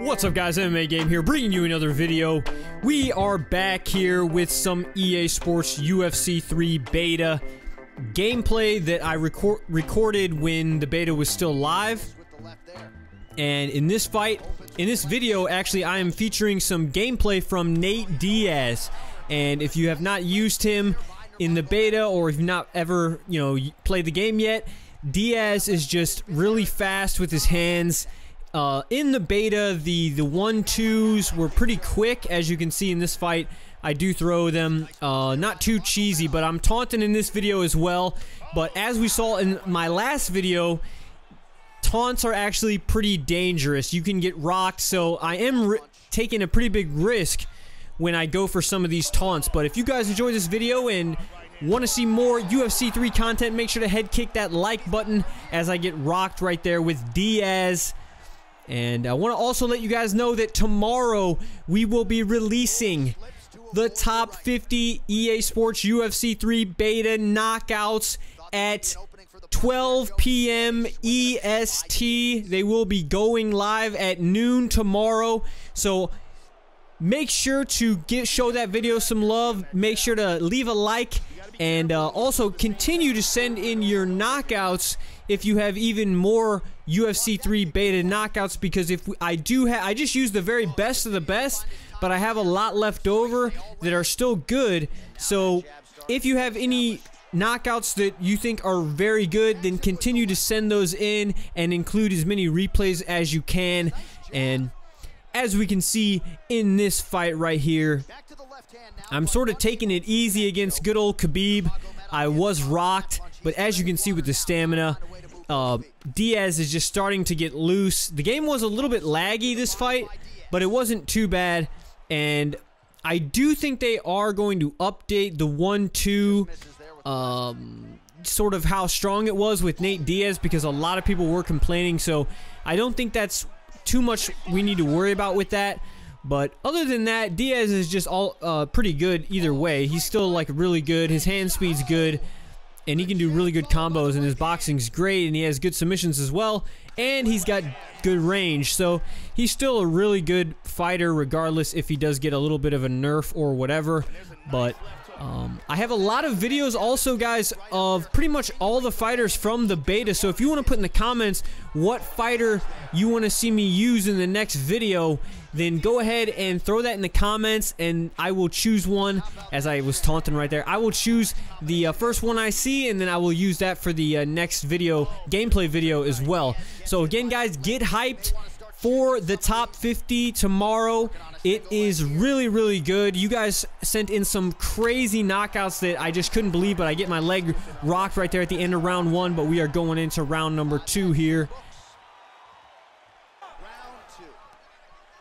What's up guys, MMA Game here, bringing you another video. We are back here with some EA Sports UFC 3 beta gameplay that I recorded when the beta was still live. And in this video, actually, I am featuring some gameplay from Nate Diaz. And if you have not used him in the beta, or if you've not ever, played the game yet, Diaz is just really fast with his hands. In the beta, the 1-2s were pretty quick, as you can see in this fight. I do throw them, not too cheesy, but I'm taunting in this video as well. But as we saw in my last video, taunts are actually pretty dangerous. You can get rocked, so I am taking a pretty big risk when I go for some of these taunts. But if you guys enjoyed this video and want to see more UFC 3 content, make sure to head kick that like button as I get rocked right there with Diaz. And I want to also let you guys know that tomorrow we will be releasing the top 50 EA Sports UFC 3 beta knockouts at 12 p.m. EST. They will be going live at noon tomorrow. So make sure to show that video some love. Make sure to leave a like, and also continue to send in your knockouts if you have even more UFC 3 beta knockouts, because I just used the very best of the best, but I have a lot left over that are still good. So if you have any knockouts that you think are very good, then continue to send those in and include as many replays as you can. And as we can see in this fight right here, I'm sort of taking it easy against good old Khabib. I was rocked, but as you can see with the stamina, Diaz is just starting to get loose. The game was a little bit laggy this fight, but it wasn't too bad. And I do think they are going to update the 1-2, sort of how strong it was with Nate Diaz, because a lot of people were complaining. So I don't think that's too much we need to worry about with that. But other than that, Diaz is just all pretty good either way. He's still like really good. His hand speed's good, and he can do really good combos, and his boxing's great, and he has good submissions as well, and he's got good range. So he's still a really good fighter, regardless if he does get a little bit of a nerf or whatever. But I have a lot of videos also, guys, of pretty much all the fighters from the beta. So if you want to put in the comments what fighter you want to see me use in the next video, then go ahead and throw that in the comments, and I will choose one. As I was taunting right there, I will choose the first one I see, and then I will use that for the next video, gameplay video as well. So again, guys, get hyped for the top 50 tomorrow. It is really, really good. You guys sent in some crazy knockouts that I just couldn't believe, but I get my leg rocked right there at the end of round 1, but we are going into round number 2 here.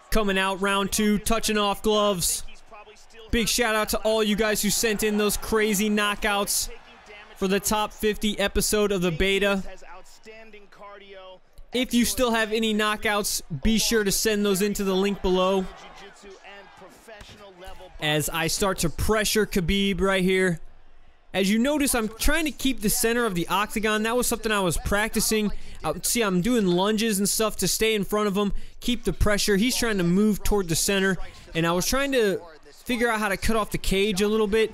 Coming out round 2, touching off gloves. Big shout out to all you guys who sent in those crazy knockouts for the top 50 episode of the beta. If you still have any knockouts, be sure to send those into the link below. As I start to pressure Khabib right here. As you notice, I'm trying to keep the center of the octagon. That was something I was practicing. See, I'm doing lunges and stuff to stay in front of him, keep the pressure. He's trying to move toward the center, and I was trying to figure out how to cut off the cage a little bit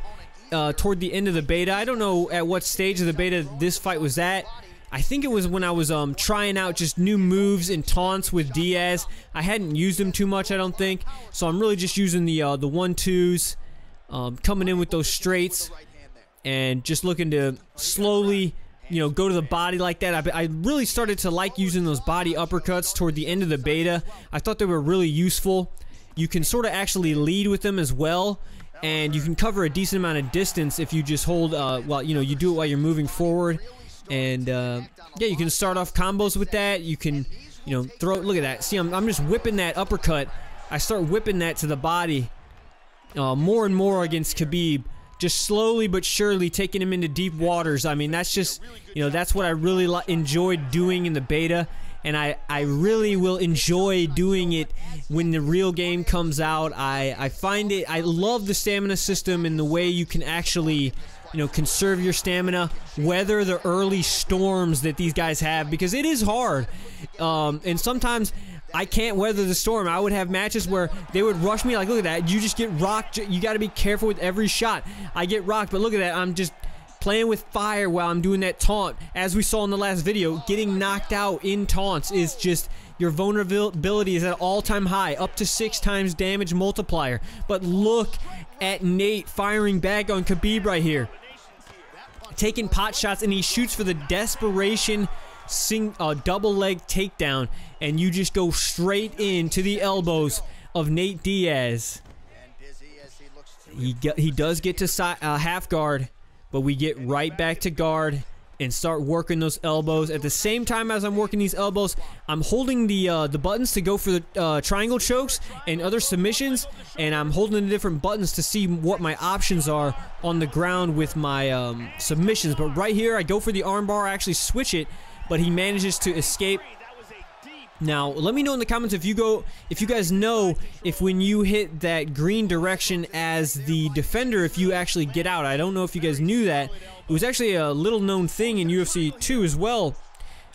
toward the end of the beta. I don't know at what stage of the beta this fight was at. I think it was when I was trying out just new moves and taunts with Diaz. I hadn't used them too much, I don't think. So I'm really just using the 1-2s, coming in with those straights, and just looking to slowly, go to the body like that. I really started to like using those body uppercuts toward the end of the beta. I thought they were really useful. You can sort of actually lead with them as well, and you can cover a decent amount of distance if you just hold, you do it while you're moving forward. And yeah, you can start off combos with that. You can, throw. Look at that. See, I'm just whipping that uppercut. I start whipping that to the body more and more against Khabib. Just slowly but surely taking him into deep waters. I mean, that's just, that's what I really enjoyed doing in the beta. And I really will enjoy doing it when the real game comes out. I find it, I love the stamina system and the way you can actually, conserve your stamina, weather the early storms that these guys have, because it is hard. And sometimes I can't weather the storm. I would have matches where they would rush me. Like, look at that. You just get rocked. You got to be careful with every shot. I get rocked, but look at that. I'm just playing with fire while I'm doing that taunt. As we saw in the last video, getting knocked out in taunts is just, your vulnerability is at all-time high, up to 6 times damage multiplier. But look at Nate firing back on Khabib right here. Taking pot shots, and he shoots for the desperation double leg takedown, and you just go straight into the elbows of Nate Diaz. He does get to half guard, but we get right back to guard and start working those elbows. At the same time as I'm working these elbows, I'm holding the buttons to go for the triangle chokes and other submissions, and I'm holding the different buttons to see what my options are on the ground with my submissions. But right here, I go for the armbar. I actually switch it, but he manages to escape. Now, let me know in the comments if you guys know if when you hit that green direction as the defender, if you actually get out. I don't know if you guys knew that. It was actually a little known thing in UFC 2 as well,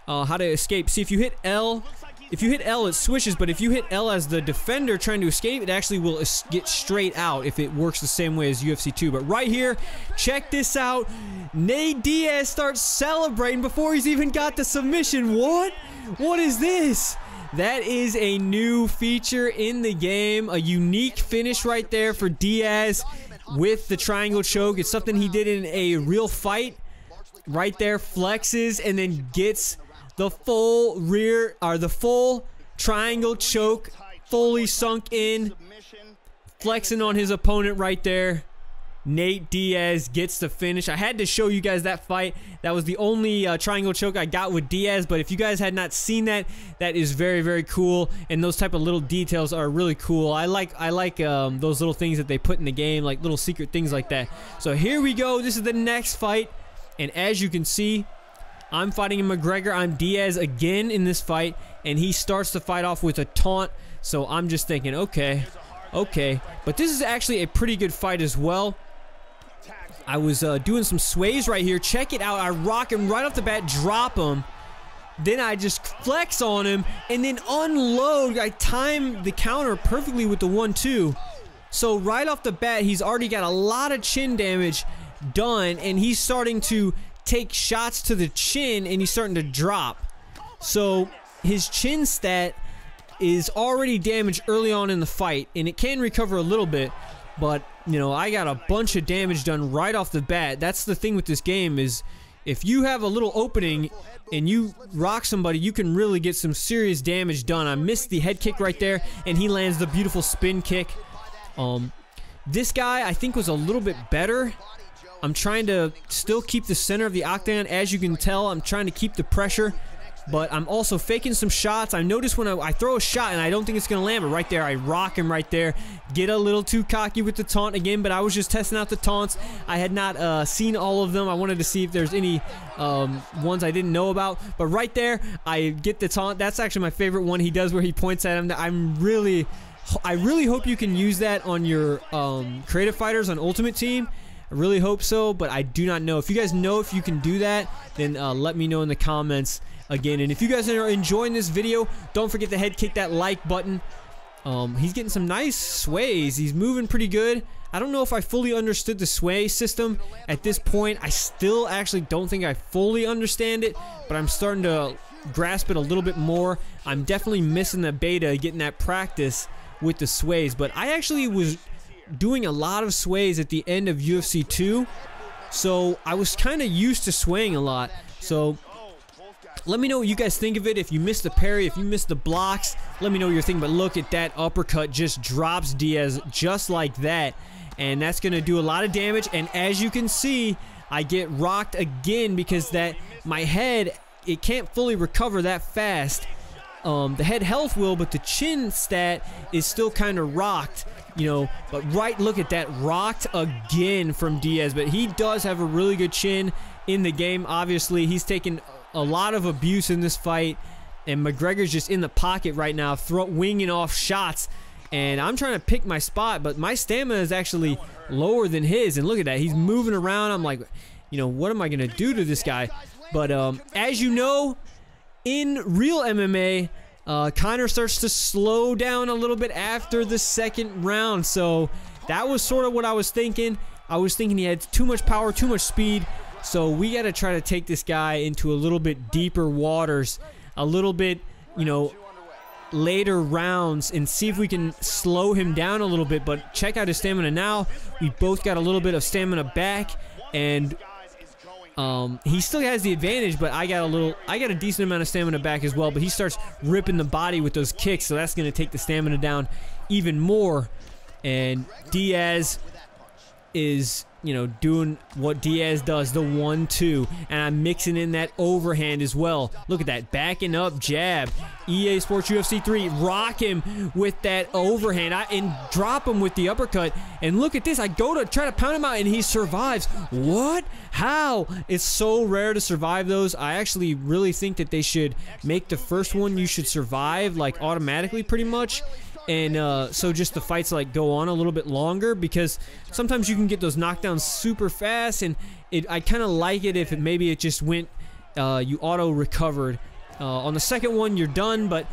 how to escape. See, if you hit L, it switches, but if you hit L as the defender trying to escape, it actually will get straight out if it works the same way as UFC 2. But right here, check this out. Nate Diaz starts celebrating before he's even got the submission. What? What is this? That is a new feature in the game. A unique finish right there for Diaz with the triangle choke. It's something he did in a real fight. Right there, flexes and then gets the full full triangle choke, fully sunk in, flexing on his opponent right there. Nate Diaz gets the finish. I had to show you guys that fight. That was the only triangle choke I got with Diaz, but if you guys had not seen that, that is very, very cool, and those type of little details are really cool. I like those little things that they put in the game, like little secret things like that. So here we go. This is the next fight, and as you can see, I'm fighting McGregor. I'm Diaz again in this fight, and he starts the fight off with a taunt. So I'm just thinking, okay, but this is actually a pretty good fight as well. I was doing some sways right here. Check it out. I rock him right off the bat, drop him. Then I just flex on him and then unload. I time the counter perfectly with the 1-2. So right off the bat, he's already got a lot of chin damage done, and he's starting to take shots to the chin, and he's starting to drop. So his chin stat is already damaged early on in the fight, and it can recover a little bit, but you know, I got a bunch of damage done right off the bat. That's the thing with this game, is if you have a little opening and you rock somebody, you can really get some serious damage done. I missed the head kick right there, and he lands the beautiful spin kick. This guy I think was a little bit better. I'm trying to still keep the center of the octagon. As you can tell, I'm trying to keep the pressure, but I'm also faking some shots. I notice when I throw a shot and I don't think it's going to land, but right there, I rock him right there. Get a little too cocky with the taunt again, but I was just testing out the taunts. I had not seen all of them. I wanted to see if there's any ones I didn't know about, but right there, I get the taunt. That's actually my favorite one he does, where he points at him. I really hope you can use that on your creative fighters on Ultimate Team. I really hope so, but I do not know. If you guys know if you can do that, then let me know in the comments again. And if you guys are enjoying this video, don't forget to head kick that like button. He's getting some nice sways. He's moving pretty good. I don't know if I fully understood the sway system at this point. I still actually don't think I fully understand it, but I'm starting to grasp it a little bit more. I'm definitely missing the beta, getting that practice with the sways, but I actually was doing a lot of sways at the end of UFC 2, so I was kind of used to swaying a lot. So let me know what you guys think of it. If you missed the parry, if you missed the blocks, let me know what you're thinking. But look at that uppercut, just drops Diaz just like that, and that's gonna do a lot of damage. And as you can see, I get rocked again because my head, it can't fully recover that fast. The head health will, but the chin stat is still kind of rocked, you know. But look at that, rocked again from Diaz. But he does have a really good chin in the game. Obviously, he's taken a lot of abuse in this fight, and McGregor's just in the pocket right now, winging off shots. And I'm trying to pick my spot, but my stamina is actually lower than his. And look at that, he's moving around. I'm like, you know, what am I gonna do to this guy? But as you know, in real MMA, kind of starts to slow down a little bit after the second round. So that was sort of what I was thinking. I was thinking he had too much power, too much speed. So we got to try to take this guy into a little bit deeper waters, a little bit, you know, later rounds, and see if we can slow him down a little bit. But check out his stamina now. We both got a little bit of stamina back, and he still has the advantage, but I got a decent amount of stamina back as well. But he starts ripping the body with those kicks, so that's going to take the stamina down even more. And Diaz is, you know, doing what Diaz does, the 1-2, and I'm mixing in that overhand as well. Look at that, backing up jab. EA Sports UFC 3, rock him with that overhand and drop him with the uppercut. And look at this, I go to try to pound him out and he survives. What? How? It's so rare to survive those. I actually really think that they should make the first one you should survive like automatically pretty much. And so just the fights like go on a little bit longer, because sometimes you can get those knockdowns super fast, and I kind of like it if maybe it just went, you auto recovered. On the second one you're done, but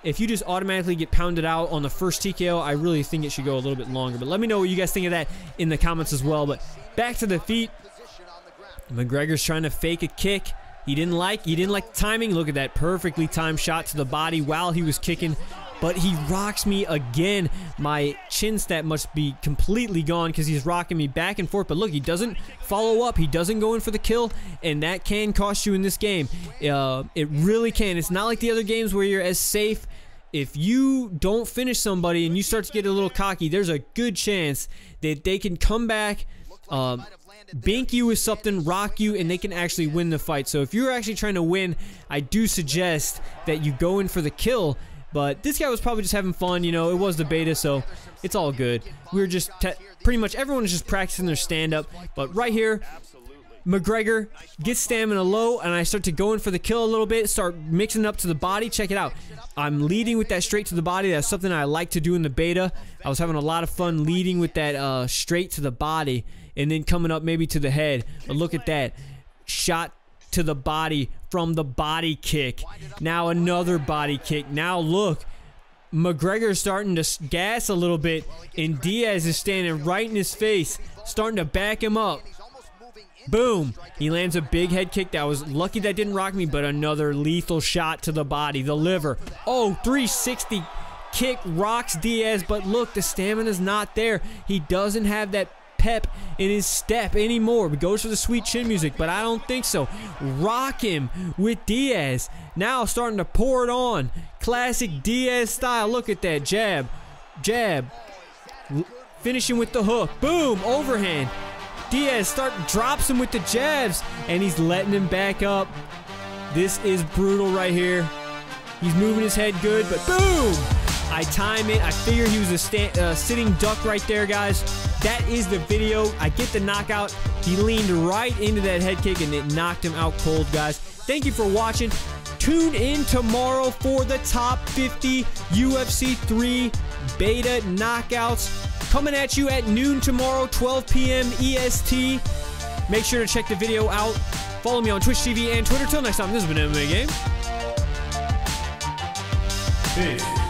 if you just automatically get pounded out on the first TKO, I really think it should go a little bit longer. But let me know what you guys think of that in the comments as well. But back to the feet. McGregor's trying to fake a kick. He didn't like the timing. Look at that perfectly timed shot to the body while he was kicking. But he rocks me again. My chin stat must be completely gone because he's rocking me back and forth. But look, he doesn't follow up. He doesn't go in for the kill, and that can cost you in this game. It really can. It's not like the other games where you're as safe. If you don't finish somebody and you start to get a little cocky, there's a good chance that they can come back, bink you with something, rock you, and they can actually win the fight. So if you're actually trying to win, I do suggest that you go in for the kill. But this guy was probably just having fun, you know. It was the beta, so it's all good. We were just pretty much everyone is just practicing their stand-up. But right here, McGregor gets stamina low, and I start to go in for the kill a little bit, start mixing it up to the body. Check it out. I'm leading with that straight to the body. That's something I like to do in the beta. I was having a lot of fun leading with that straight to the body, and then coming up maybe to the head. But look at that. Shot to the body from the body kick. Now another body kick. Now look, McGregor's starting to gas a little bit, and Diaz is standing right in his face, starting to back him up. Boom. He lands a big head kick. That was lucky that didn't rock me, but another lethal shot to the body, the liver. Oh, 360 kick rocks Diaz, but look, the stamina's not there. He doesn't have that pep in his step anymore. He goes for the sweet chin music, but I don't think so. Rock him with Diaz. Now starting to pour it on. Classic Diaz style. Look at that jab. Jab. Finishing with the hook. Boom. Overhand. Diaz drops him with the jabs, and he's letting him back up. This is brutal right here. He's moving his head good, but boom! I time it. I figure he was a sitting duck right there, guys. That is the video. I get the knockout. He leaned right into that head kick, and it knocked him out cold, guys. Thank you for watching. Tune in tomorrow for the top 50 UFC 3 beta knockouts. Coming at you at noon tomorrow, 12 p.m. EST. Make sure to check the video out. Follow me on Twitch TV and Twitter. Till next time, this has been MMA Game. Peace.